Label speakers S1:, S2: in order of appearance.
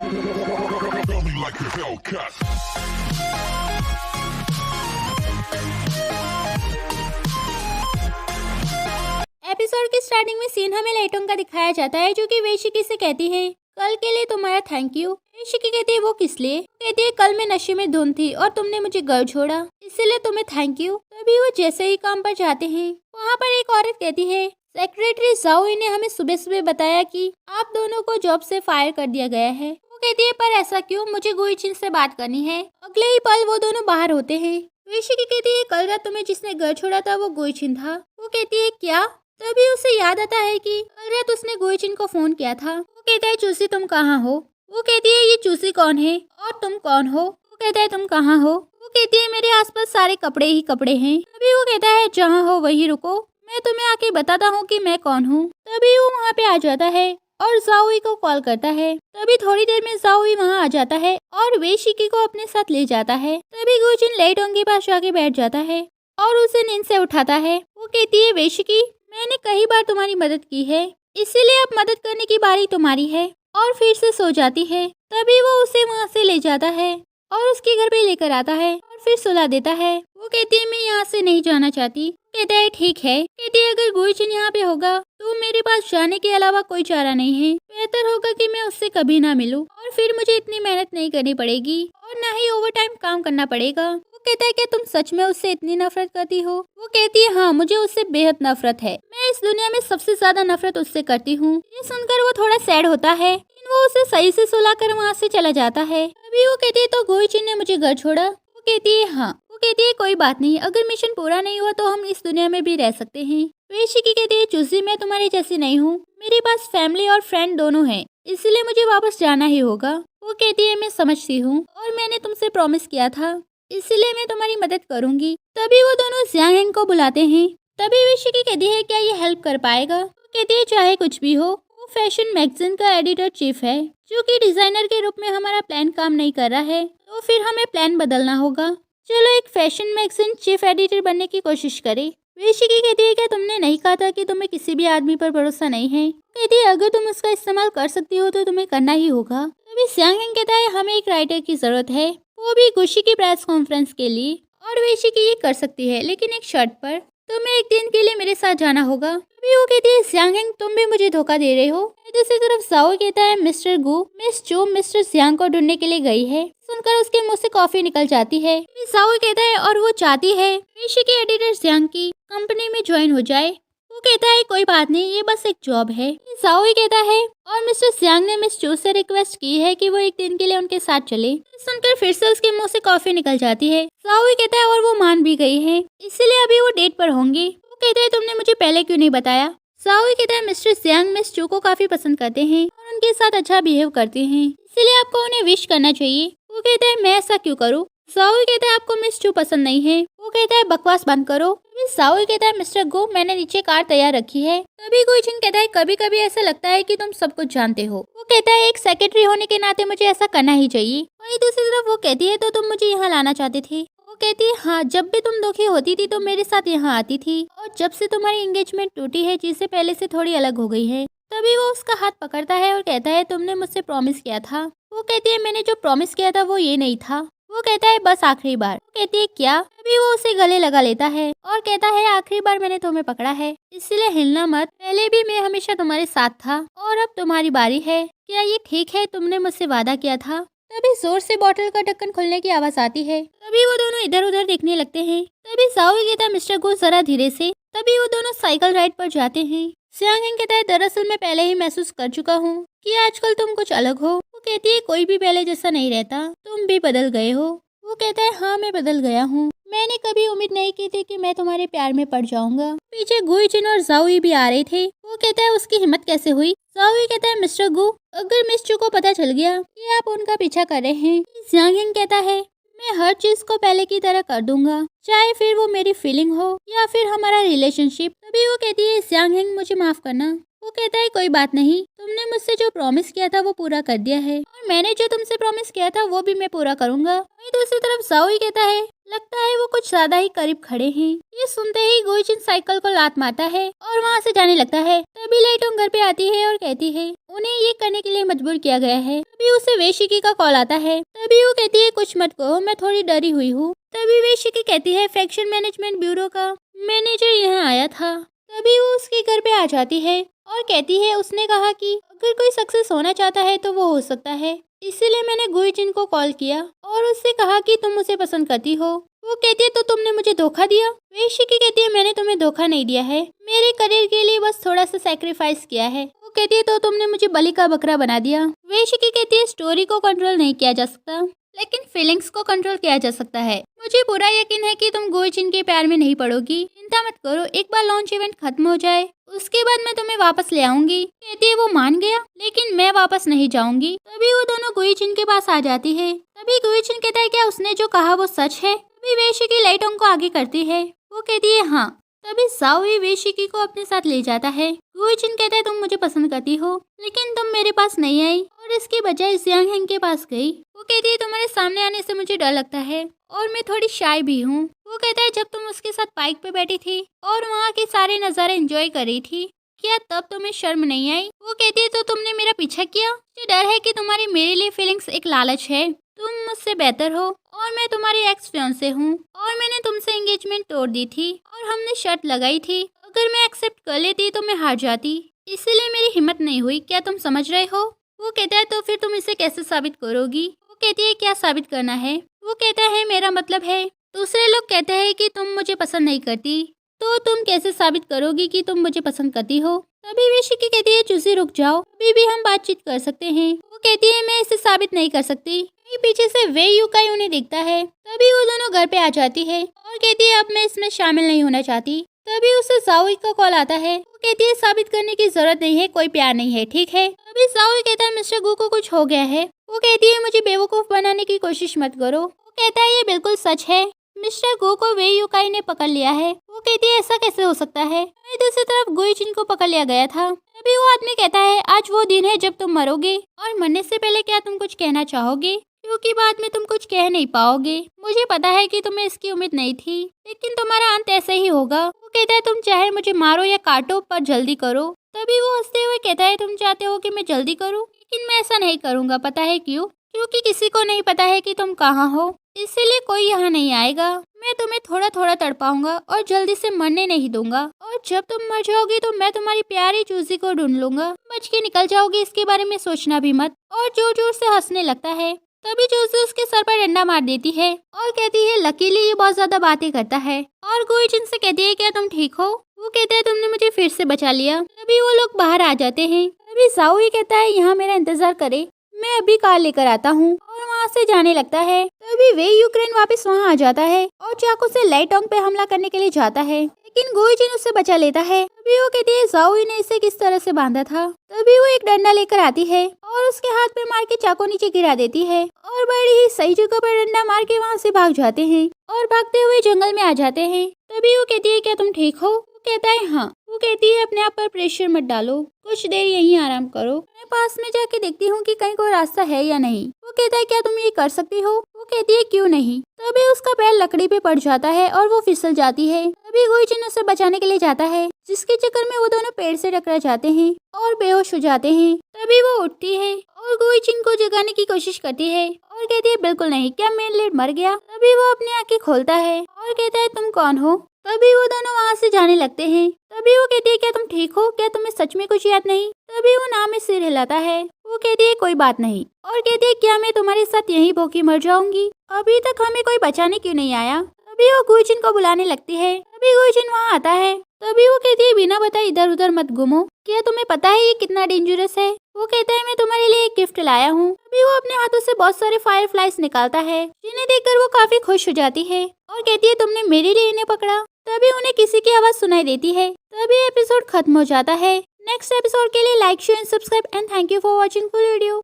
S1: Tell me like a Hellcat.
S2: Episode की starting में scene हमें लेटोंग का दिखाया जाता है, जो कि वेशिकी से कहती है कल के लिए तुम्हारा थैंक यू। वेशिकी कहती है वो किस लिए? कहती है कल मैं नशे में धुन थी और तुमने मुझे घर छोड़ा, इसलिए तुम्हें थैंक यू। तभी वो जैसे ही काम पर जाते हैं, वहाँ पर एक औरत कहती है सेक्रेटरी जाओई ने हमें सुबह सुबह बताया कि आप दोनों को जॉब से फायर कर दिया गया है। वो कहती है पर ऐसा क्यों, मुझे गुइचिन से बात करनी है। अगले ही पल वो दोनों बाहर होते हैं। वेशिकी कहती है कल रात तुम्हें जिसने घर छोड़ा था वो गुइचिन था। वो कहती है क्या? तभी उसे याद आता है कि कल रात उसने गुइचिन को फोन किया था। वो कहता है चूसी तुम कहाँ हो? वो कहती है ये चूसी कौन है और तुम कौन हो? वो कहता है तुम कहाँ हो? वो कहती है मेरे आसपास सारे कपड़े ही कपड़े हैं। तभी वो कहता है जहाँ हो वहीं रुको, मैं तुम्हें आके बताता हूँ कि मैं कौन हूँ। तभी वो वहाँ पे आ जाता है और जाओई को कॉल करता है। तभी थोड़ी देर में जाओई वहाँ आ जाता है और वेशिकी को अपने साथ ले जाता है। तभी गुइचिन लेटोंग के पास जाके बैठ जाता है और उसे नींद से उठाता है। वो कहती है वेशिकी मैंने कई बार तुम्हारी मदद की है, इसीलिए अब मदद करने की बारी तुम्हारी है। और फिर से सो जाती है। तभी वो उसे वहाँ से ले जाता है और उसके घर पे लेकर आता है और फिर सुला देता है। वो कहती है मैं यहाँ से नहीं जाना चाहती। कहता है ठीक है। कहती है अगर गुइचिन यहाँ पे होगा तो मेरे पास जाने के अलावा कोई चारा नहीं है। बेहतर होगा कि मैं उससे कभी ना मिलूं और फिर मुझे इतनी मेहनत नहीं करनी पड़ेगी और ना ही ओवर टाइम काम करना पड़ेगा। वो कहता है कि तुम सच में उससे इतनी नफरत करती हो? वो कहती है हाँ, मुझे उससे बेहद नफरत है। मैं इस दुनिया में सबसे ज्यादा नफरत उससे करती हूँ। ये सुनकर वो थोड़ा सैड होता है, लेकिन वो उसे सही से सुलाकर वहाँ से चला जाता है। अभी वो कहती है तो गुइचिन ने मुझे घर छोड़ा? वो कहती है हाँ। वो कहती है कोई बात नहीं, अगर मिशन पूरा नहीं हुआ तो हम इस दुनिया में भी रह सकते हैं। वेशिकी कहती है चूसी मैं तुम्हारी जैसी नहीं हूँ, मेरे पास फैमिली और फ्रेंड दोनों हैं, इसलिए मुझे वापस जाना ही होगा। वो कहती है मैं समझती हूँ और मैंने तुमसे प्रॉमिस किया था, इसलिए मैं तुम्हारी मदद करूंगी। तभी वो दोनों जियांग को बुलाते हैं। तभी वेशिकी कहती है क्या ये हेल्प कर पाएगा? वो कहती है चाहे कुछ भी हो, वो फैशन मैगजीन का एडिटर चीफ है, जो कि डिजाइनर के रूप में हमारा प्लान काम नहीं कर रहा है, तो फिर हमें प्लान बदलना होगा। चलो एक फैशन मैगजीन चीफ एडिटर बनने की कोशिश करें। वेशिकी कहती है क्या तुमने नहीं कहा था कि तुम्हें किसी भी आदमी पर भरोसा नहीं है? कहती है अगर तुम उसका इस्तेमाल कर सकती हो तो तुम्हें करना ही होगा। तभी जियांग कहता है हमें एक राइटर की जरूरत है, वो भी गुशी की प्रेस कॉन्फ्रेंस के लिए, और वेशिकी ये कर सकती है लेकिन एक शर्त पर, तुम्हें एक दिन के लिए मेरे साथ जाना होगा। तभी वो कहती है जियांग तुम भी मुझे धोखा दे रहे हो। दूसरी तरफ जाओ कहता है मिस्टर गु मिस जो मिस्टर जियांग को ढूंढने के लिए गई है। सुनकर उसके मुंह से कॉफी निकल जाती है। जाओ कहता है और वो चाहती है वेशिकी एडिटर जियांग की कंपनी में ज्वाइन हो जाए। वो कहता है कोई बात नहीं, ये बस एक जॉब है। जाओई कहता है और मिस्टर जियांग ने मिस चू से रिक्वेस्ट की है कि वो एक दिन के लिए उनके साथ चले। सुनकर फिर से उसके मुंह से कॉफी निकल जाती है। जाओई कहता है और वो मान भी गई है, इसलिए अभी वो डेट पर होंगे। वो कहता है तुमने मुझे पहले क्यों नहीं बताया? जाओई कहता है मिस्टर जियांग मिस चू को काफी पसंद करते हैं और उनके साथ अच्छा बिहेव करते हैं, इसलिए आपको उन्हें विश करना चाहिए। वो कहता है मैं ऐसा क्यों करूँ? जाओई कहता है आपको मिस चू पसंद नहीं है। वो कहता है बकवास बंद करो। जाओई कहता है मिस्टर गो मैंने नीचे कार तैयार रखी है। तभी गुइचिन कहता है कभी कभी ऐसा लगता है कि तुम सब कुछ जानते हो। वो कहता है एक सेक्रेटरी होने के नाते मुझे ऐसा करना ही चाहिए। वहीं दूसरी तरफ वो कहती है तो तुम मुझे यहाँ लाना चाहते थे? वो कहती है हाँ, जब भी तुम दुखी होती थी तो मेरे साथ यहाँ आती थी, और जब से तुम्हारी एंगेजमेंट टूटी है जिससे पहले से थोड़ी अलग हो गई है। तभी वो उसका हाथ पकड़ता है और कहता है तुमने मुझसे प्रॉमिस किया था। वो कहती है मैंने जो प्रॉमिस किया था वो ये नहीं था। वो कहता है बस आखिरी बार। वो कहती है क्या? अभी वो उसे गले लगा लेता है और कहता है आखिरी बार मैंने तुम्हें पकड़ा है, इसलिए हिलना मत। पहले भी मैं हमेशा तुम्हारे साथ था और अब तुम्हारी बारी है। क्या ये ठीक है? तुमने मुझसे वादा किया था। तभी जोर से बोतल का ढक्कन खुलने की आवाज आती है। तभी वो दोनों इधर उधर देखने लगते हैं। तभी जाओई कहता है मिस्टर गो जरा धीरे से। तभी वो दोनों साइकिल राइड पर जाते हैं। जियांग कहता है दरअसल मैं पहले ही महसूस कर चुका हूँ कि आजकल तुम कुछ अलग हो। वो कहती है कोई भी पहले जैसा नहीं रहता, तुम भी बदल गए हो। वो कहता है हाँ मैं बदल गया हूँ, मैंने कभी उम्मीद नहीं की थी कि मैं तुम्हारे प्यार में पड़ जाऊंगा। पीछे गुइचिन और जाओई भी आ रहे थे। वो कहता है उसकी हिम्मत कैसे हुई? जाओई कहता है मिस्टर गु अगर मिस चू को पता चल गया कि आप उनका पीछा कर रहे हैं। जियांग कहता है मैं हर चीज को पहले की तरह कर दूंगा, चाहे फिर वो मेरी फीलिंग हो या फिर हमारा रिलेशनशिप। तभी वो कहती है जियांग मुझे माफ करना। वो कहता है कोई बात नहीं, तुमने मुझसे जो प्रॉमिस किया था वो पूरा कर दिया है और मैंने जो तुमसे प्रॉमिस किया था वो भी मैं पूरा करूंगा। वहीं दूसरी तरफ जाओई कहता है लगता है वो कुछ ज्यादा ही करीब खड़े हैं। ये सुनते ही गुइजिन साइकिल को लात मारता है और वहाँ से जाने लगता है। तभी लेटोंग घर पे आती है और कहती है उन्हें ये करने के लिए मजबूर किया गया है। तभी उसे वेशिकी का कॉल आता है। तभी वो कहती है कुछ मत कहो, मैं थोड़ी डरी हुई हूँ। तभी वेशिकी कहती है फ्रैक्शन मैनेजमेंट ब्यूरो का मैनेजर यहाँ आया था। तभी वो उसके घर पे आ जाती है और कहती है उसने कहा कि अगर कोई सक्सेस होना चाहता है तो वो हो सकता है, इसीलिए मैंने गुइजिन को कॉल किया और उससे कहा कि तुम उसे पसंद करती हो। वो कहती है तो तुमने मुझे धोखा दिया। वेशिकी कहती है मैंने तुम्हें धोखा नहीं दिया है, मेरे करियर के लिए बस थोड़ा सा सैक्रिफाइस किया है। वो कहती है तो तुमने मुझे बलि का बकरा बना दिया। वेशिकी कहती है स्टोरी को कंट्रोल नहीं किया जा सकता, लेकिन फीलिंग्स को कंट्रोल किया जा सकता है। मुझे पूरा यकीन है कि तुम गुइजिन के प्यार में नहीं पड़ोगी, चिंता मत करो, एक बार लॉन्च इवेंट खत्म हो जाए उसके बाद मैं तुम्हें वापस ले आऊंगी। कहती है वो मान गया, लेकिन मैं वापस नहीं जाऊंगी। तभी वो दोनों गुइजिन के पास आ जाती है। तभी गुइजिन कहता है क्या उसने जो कहा वो सच है। तभी वेशिकी लेटोंग को आगे करती है। वो कहती है हाँ। तभी ज़ाओई वेशिकी को अपने साथ ले जाता है। गुइजिन कहता है तुम मुझे पसंद करती हो, लेकिन तुम मेरे पास नहीं आई और इसके बजाय जियांग हेंग के पास गई। वो कहती है तुम्हारे सामने आने से मुझे डर लगता है और मैं थोड़ी शाय भी हूँ। वो कहता है जब तुम उसके साथ बाइक पे बैठी थी और वहाँ के सारे नज़ारे एंजॉय कर रही थी, क्या तब तुम्हें शर्म नहीं आई। वो कहती है तो तुमने मेरा पीछा किया। मुझे डर है कि तुम्हारी मेरे लिए फीलिंग्स एक लालच है, तुम मुझसे बेहतर हो और मैं तुम्हारी एक्स फियांसे हूँ और मैंने तुमसे एंगेजमेंट तोड़ दी थी और हमने शर्त लगाई थी अगर मैं एक्सेप्ट कर लेती तो मैं हार जाती, इसीलिए मेरी हिम्मत नहीं हुई, क्या तुम समझ रहे हो। वो कहता है तो फिर तुम इसे कैसे साबित करोगी। वो कहती है क्या साबित करना है। वो कहता है मेरा मतलब है दूसरे लोग कहते हैं कि तुम मुझे पसंद नहीं करती, तो तुम कैसे साबित करोगी कि तुम मुझे पसंद करती हो। तभी वेशिकी कहती है चूसी रुक जाओ, अभी भी हम बातचीत कर सकते हैं। वो कहती है मैं इसे साबित नहीं कर सकती। पीछे से वे यूकाई उन्हें दिखता है। तभी वो दोनों घर पे आ जाती है और कहती है अब मैं इसमें शामिल नहीं होना चाहती। तभी उसे ज़ाओई का कॉल आता है। वो कहती है साबित करने की जरूरत नहीं है, कोई प्यार नहीं है, ठीक है। तभी ज़ाओई कहता है मिस्टर गू को कुछ हो गया है। वो कहती है मुझे बेवकूफ बनाने की कोशिश मत करो। वो कहता है ये बिल्कुल सच है, मिस्टर गो को वे यूकाई ने पकड़ लिया है। वो कहती है ऐसा कैसे हो सकता है, दूसरी तरफ गुइजिन को पकड़ लिया गया था। तभी वो आदमी कहता है आज वो दिन है जब तुम मरोगे और मरने से पहले क्या तुम कुछ कहना चाहोगे, क्योंकि बाद में तुम कुछ कह नहीं पाओगे। मुझे पता है कि तुम्हें इसकी उम्मीद नहीं थी, लेकिन तुम्हारा अंत ऐसे ही होगा। वो कहता है तुम चाहे मुझे मारो या काटो पर जल्दी करो। तभी वो हंसते हुए कहता है तुम चाहते हो कि मैं जल्दी करूं, लेकिन मैं ऐसा नहीं करूंगा, पता है क्यों, क्योंकि किसी को नहीं पता है कि तुम कहाँ हो, इसीलिए कोई यहाँ नहीं आएगा। मैं तुम्हें थोड़ा थोड़ा तड़पाऊंगा और जल्दी से मरने नहीं दूंगा, और जब तुम मर जाओगी तो मैं तुम्हारी प्यारी चूजी को ढूंढ लूंगा, बच के निकल जाओगी, इसके बारे में सोचना भी मत। और जोर जोर से हंसने लगता है। तभी चूजी उसके सर पर डंडा मार देती है और कहती है लकीली ये बहुत ज्यादा बातें करता है। और गुइजिन से कहती है क्या तुम ठीक हो। वो कहता है तुमने मुझे फिर से बचा लिया। तभी वो लोग बाहर आ जाते हैं। तभी ज़ाओई कहता है यहाँ मेरा इंतजार करे, मैं अभी कार लेकर आता हूँ, और वहाँ से जाने लगता है। तभी वे यूक्रेन वापस वहाँ आ जाता है और चाकू से लेटोंग पे हमला करने के लिए जाता है, लेकिन गुइजिन उससे बचा लेता है। तभी वो कहती है ज़ाओई ने इसे किस तरह से बांधा था। तभी वो एक डंडा लेकर आती है और उसके हाथ पे मार के चाकू नीचे गिरा देती है, और बड़ी ही सही जगह पर डंडा मार के वहाँ से भाग जाते हैं और भागते हुए जंगल में आ जाते हैं। तभी वो कहती है क्या तुम ठीक हो। वो कहता है हाँ। वो कहती है अपने आप पर प्रेशर मत डालो, कुछ देर यहीं आराम करो, मैं पास में जाके देखती हूँ कि कहीं कोई रास्ता है या नहीं। वो कहता है क्या तुम ये कर सकती हो। वो कहती है क्यों नहीं। तभी उसका पैर लकड़ी पे पड़ जाता है और वो फिसल जाती है। तभी गुइजिन उसे बचाने के लिए जाता है, जिसके चक्कर में वो दोनों पेड़ से टकरा जाते हैं और बेहोश हो जाते हैं। तभी वो उठती है और गुइजिन को जगाने की कोशिश करती है और कहती है बिल्कुल नहीं, क्या मेन लीड मर गया। तभी वो अपनी आंखें खोलता है और कहता है तुम कौन हो। तभी वो दोनों वहाँ से जाने लगते हैं। तभी वो कहती है क्या तुम ठीक हो, क्या तुम्हें सच में कुछ याद नहीं। तभी वो नाम में सिर हिलाता है। वो कहती है कोई बात नहीं, और कहती है क्या मैं तुम्हारे साथ यहीं भूखी मर जाऊंगी, अभी तक हमें कोई बचाने क्यों नहीं आया। तभी वो गुइजिन को बुलाने लगती है। तभी गुइजिन वहाँ आता है। तभी वो कहती है बिना बताए इधर उधर मत घूमो, क्या तुम्हें पता है ये कितना डेंजरस है। वो कहता है मैं तुम्हारे लिए एक गिफ्ट लाया हूँ। तभी वो अपने हाथों से बहुत सारे फायरफ्लाइज निकालता है, जिन्हें देखकर वो काफी खुश हो जाती है और कहती है तुमने मेरे लिए इन्हें पकड़ा। तभी उन्हें किसी की आवाज सुनाई देती है। तभी एपिसोड खत्म हो जाता है। नेक्स्ट एपिसोड के लिए like share and subscribe and thank you for watching full video.